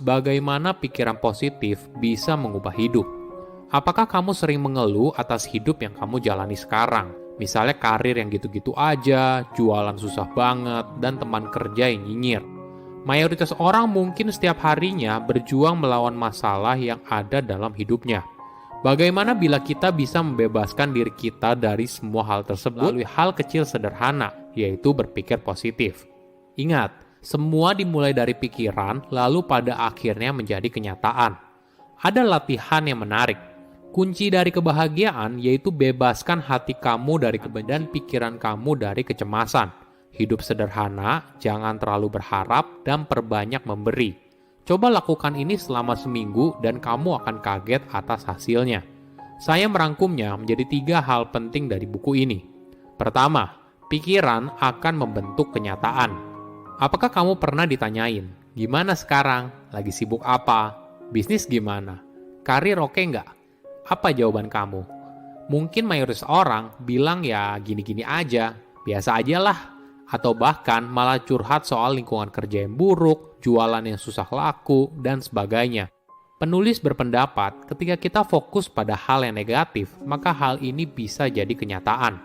bagaimana pikiran positif bisa mengubah hidup. Apakah kamu sering mengeluh atas hidup yang kamu jalani sekarang? Misalnya karir yang gitu-gitu aja, jualan susah banget, dan teman kerja yang nyinyir. Mayoritas orang mungkin setiap harinya berjuang melawan masalah yang ada dalam hidupnya. Bagaimana bila kita bisa membebaskan diri kita dari semua hal tersebut melalui hal kecil sederhana, yaitu berpikir positif? Ingat, semua dimulai dari pikiran, lalu pada akhirnya menjadi kenyataan. Ada latihan yang menarik. Kunci dari kebahagiaan yaitu bebaskan hati kamu dari dan pikiran kamu dari kecemasan. Hidup sederhana, jangan terlalu berharap, dan perbanyak memberi. Coba lakukan ini selama seminggu dan kamu akan kaget atas hasilnya. Saya merangkumnya menjadi 3 hal penting dari buku ini. Pertama, pikiran akan membentuk kenyataan. Apakah kamu pernah ditanyain, gimana sekarang? Lagi sibuk apa? Bisnis gimana? Karir oke nggak? Apa jawaban kamu? Mungkin mayoritas orang bilang ya gini-gini aja, biasa aja lah. Atau bahkan malah curhat soal lingkungan kerja yang buruk, jualan yang susah laku, dan sebagainya. Penulis berpendapat ketika kita fokus pada hal yang negatif, maka hal ini bisa jadi kenyataan.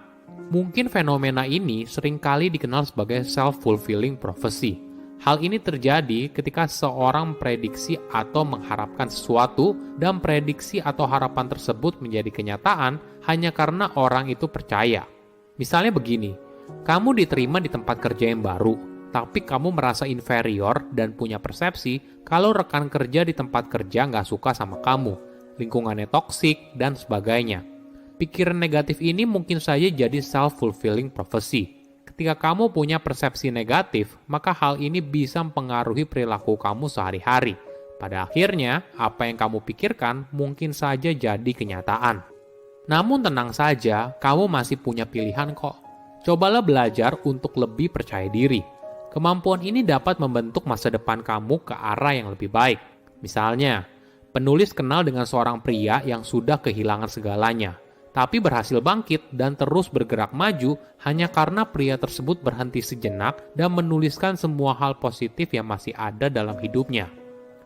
Mungkin fenomena ini seringkali dikenal sebagai self-fulfilling prophecy. Hal ini terjadi ketika seorang memprediksi atau mengharapkan sesuatu dan prediksi atau harapan tersebut menjadi kenyataan hanya karena orang itu percaya. Misalnya begini, kamu diterima di tempat kerja yang baru, tapi kamu merasa inferior dan punya persepsi kalau rekan kerja di tempat kerja nggak suka sama kamu, lingkungannya toksik, dan sebagainya. Pikiran negatif ini mungkin saja jadi self-fulfilling prophecy. Ketika kamu punya persepsi negatif, maka hal ini bisa mempengaruhi perilaku kamu sehari-hari. Pada akhirnya, apa yang kamu pikirkan mungkin saja jadi kenyataan. Namun tenang saja, kamu masih punya pilihan kok. Cobalah belajar untuk lebih percaya diri. Kemampuan ini dapat membentuk masa depan kamu ke arah yang lebih baik. Misalnya, penulis kenal dengan seorang pria yang sudah kehilangan segalanya, tapi berhasil bangkit dan terus bergerak maju hanya karena pria tersebut berhenti sejenak dan menuliskan semua hal positif yang masih ada dalam hidupnya.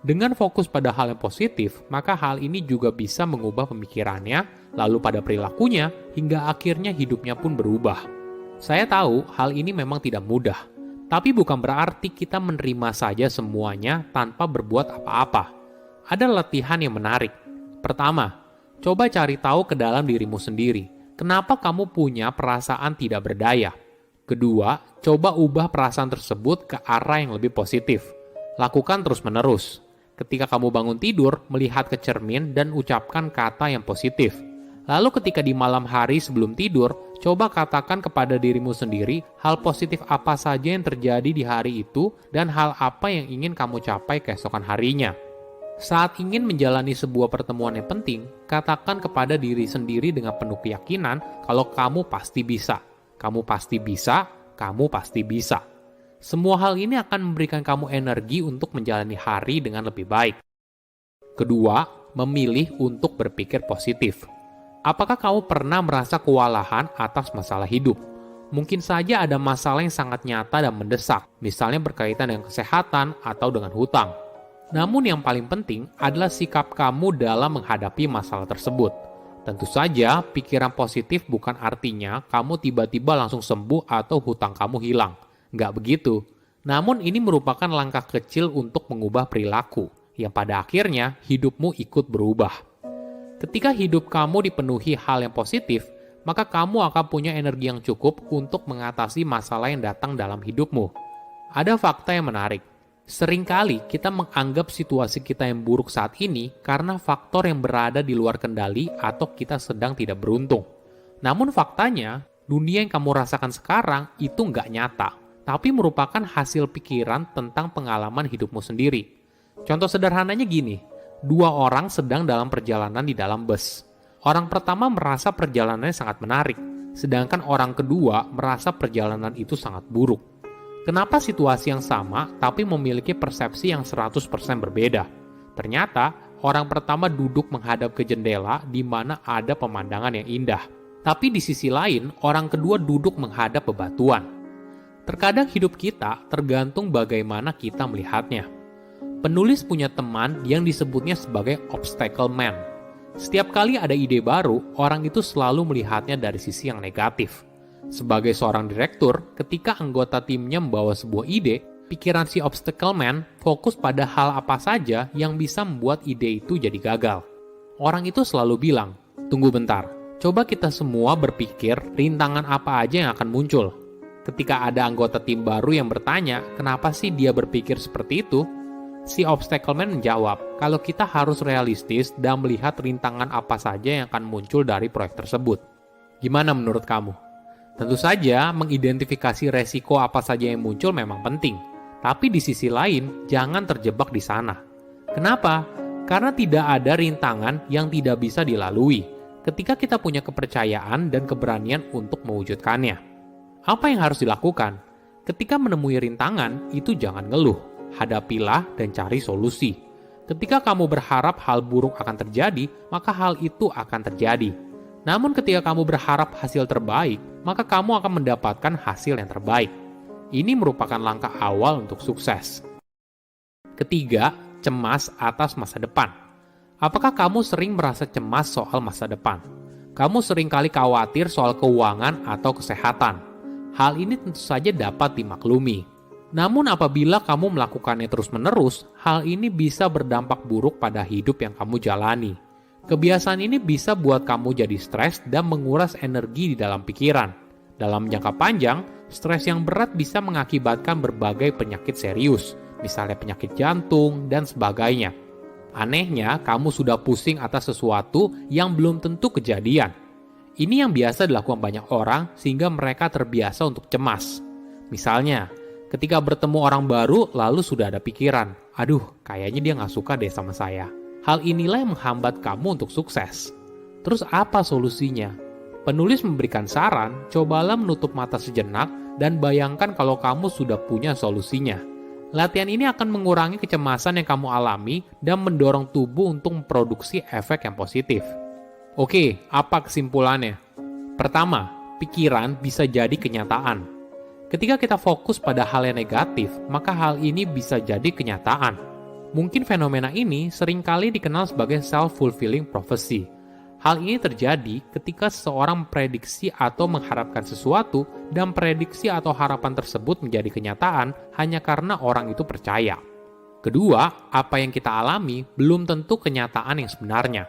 Dengan fokus pada hal yang positif, maka hal ini juga bisa mengubah pemikirannya, lalu pada perilakunya, hingga akhirnya hidupnya pun berubah. Saya tahu hal ini memang tidak mudah, tapi bukan berarti kita menerima saja semuanya tanpa berbuat apa-apa. Ada latihan yang menarik. Pertama, coba cari tahu ke dalam dirimu sendiri, kenapa kamu punya perasaan tidak berdaya. Kedua, coba ubah perasaan tersebut ke arah yang lebih positif. Lakukan terus-menerus. Ketika kamu bangun tidur, melihat ke cermin dan ucapkan kata yang positif. Lalu ketika di malam hari sebelum tidur, coba katakan kepada dirimu sendiri hal positif apa saja yang terjadi di hari itu dan hal apa yang ingin kamu capai keesokan harinya. Saat ingin menjalani sebuah pertemuan yang penting, katakan kepada diri sendiri dengan penuh keyakinan kalau kamu pasti bisa. Kamu pasti bisa, kamu pasti bisa. Semua hal ini akan memberikan kamu energi untuk menjalani hari dengan lebih baik. Kedua, memilih untuk berpikir positif. Apakah kamu pernah merasa kewalahan atas masalah hidup? Mungkin saja ada masalah yang sangat nyata dan mendesak, misalnya berkaitan dengan kesehatan atau dengan hutang. Namun yang paling penting adalah sikap kamu dalam menghadapi masalah tersebut. Tentu saja, pikiran positif bukan artinya kamu tiba-tiba langsung sembuh atau hutang kamu hilang. Nggak begitu. Namun ini merupakan langkah kecil untuk mengubah perilaku, yang pada akhirnya hidupmu ikut berubah. Ketika hidup kamu dipenuhi hal yang positif, maka kamu akan punya energi yang cukup untuk mengatasi masalah yang datang dalam hidupmu. Ada fakta yang menarik. Seringkali kita menganggap situasi kita yang buruk saat ini karena faktor yang berada di luar kendali atau kita sedang tidak beruntung. Namun faktanya, dunia yang kamu rasakan sekarang itu nggak nyata, tapi merupakan hasil pikiran tentang pengalaman hidupmu sendiri. Contoh sederhananya gini, 2 orang sedang dalam perjalanan di dalam bus. Orang pertama merasa perjalanannya sangat menarik, sedangkan orang kedua merasa perjalanan itu sangat buruk. Kenapa situasi yang sama tapi memiliki persepsi yang 100% berbeda? Ternyata, orang pertama duduk menghadap ke jendela di mana ada pemandangan yang indah. Tapi di sisi lain, orang kedua duduk menghadap bebatuan. Terkadang hidup kita tergantung bagaimana kita melihatnya. Penulis punya teman yang disebutnya sebagai obstacle man. Setiap kali ada ide baru, orang itu selalu melihatnya dari sisi yang negatif. Sebagai seorang direktur, ketika anggota timnya membawa sebuah ide, pikiran si obstacle man fokus pada hal apa saja yang bisa membuat ide itu jadi gagal. Orang itu selalu bilang, "Tunggu bentar, coba kita semua berpikir rintangan apa aja yang akan muncul." Ketika ada anggota tim baru yang bertanya, kenapa sih dia berpikir seperti itu? Si obstacle man menjawab, kalau kita harus realistis dan melihat rintangan apa saja yang akan muncul dari proyek tersebut. Gimana menurut kamu? Tentu saja, mengidentifikasi resiko apa saja yang muncul memang penting. Tapi di sisi lain, jangan terjebak di sana. Kenapa? Karena tidak ada rintangan yang tidak bisa dilalui ketika kita punya kepercayaan dan keberanian untuk mewujudkannya. Apa yang harus dilakukan? Ketika menemui rintangan, itu jangan ngeluh. Hadapilah dan cari solusi. Ketika kamu berharap hal buruk akan terjadi, maka hal itu akan terjadi. Namun ketika kamu berharap hasil terbaik, maka kamu akan mendapatkan hasil yang terbaik. Ini merupakan langkah awal untuk sukses. Ketiga, cemas atas masa depan. Apakah kamu sering merasa cemas soal masa depan? Kamu sering kali khawatir soal keuangan atau kesehatan. Hal ini tentu saja dapat dimaklumi. Namun apabila kamu melakukannya terus-menerus, hal ini bisa berdampak buruk pada hidup yang kamu jalani. Kebiasaan ini bisa buat kamu jadi stres dan menguras energi di dalam pikiran. Dalam jangka panjang, stres yang berat bisa mengakibatkan berbagai penyakit serius, misalnya penyakit jantung dan sebagainya. Anehnya, kamu sudah pusing atas sesuatu yang belum tentu kejadian. Ini yang biasa dilakukan banyak orang sehingga mereka terbiasa untuk cemas. Misalnya, ketika bertemu orang baru, lalu sudah ada pikiran, aduh, kayaknya dia nggak suka deh sama saya. Hal inilah yang menghambat kamu untuk sukses. Terus apa solusinya? Penulis memberikan saran, cobalah menutup mata sejenak dan bayangkan kalau kamu sudah punya solusinya. Latihan ini akan mengurangi kecemasan yang kamu alami dan mendorong tubuh untuk memproduksi efek yang positif. Oke, apa kesimpulannya? Pertama, pikiran bisa jadi kenyataan. Ketika kita fokus pada hal yang negatif, maka hal ini bisa jadi kenyataan. Mungkin fenomena ini seringkali dikenal sebagai self-fulfilling prophecy. Hal ini terjadi ketika seseorang memprediksi atau mengharapkan sesuatu dan prediksi atau harapan tersebut menjadi kenyataan hanya karena orang itu percaya. Kedua, apa yang kita alami belum tentu kenyataan yang sebenarnya.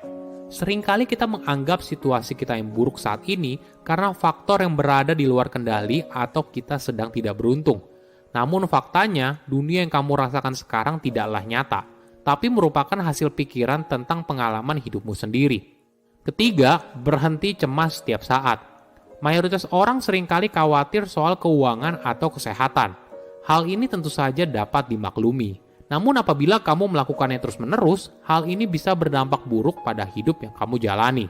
Seringkali kita menganggap situasi kita yang buruk saat ini karena faktor yang berada di luar kendali atau kita sedang tidak beruntung. Namun faktanya, dunia yang kamu rasakan sekarang tidaklah nyata, tapi merupakan hasil pikiran tentang pengalaman hidupmu sendiri. Ketiga, berhenti cemas setiap saat. Mayoritas orang seringkali khawatir soal keuangan atau kesehatan. Hal ini tentu saja dapat dimaklumi. Namun apabila kamu melakukannya terus-menerus, hal ini bisa berdampak buruk pada hidup yang kamu jalani.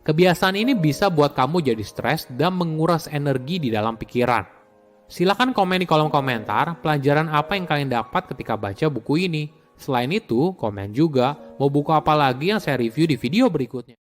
Kebiasaan ini bisa buat kamu jadi stres dan menguras energi di dalam pikiran. Silakan komen di kolom komentar pelajaran apa yang kalian dapat ketika baca buku ini. Selain itu, komen juga mau buku apa lagi yang saya review di video berikutnya.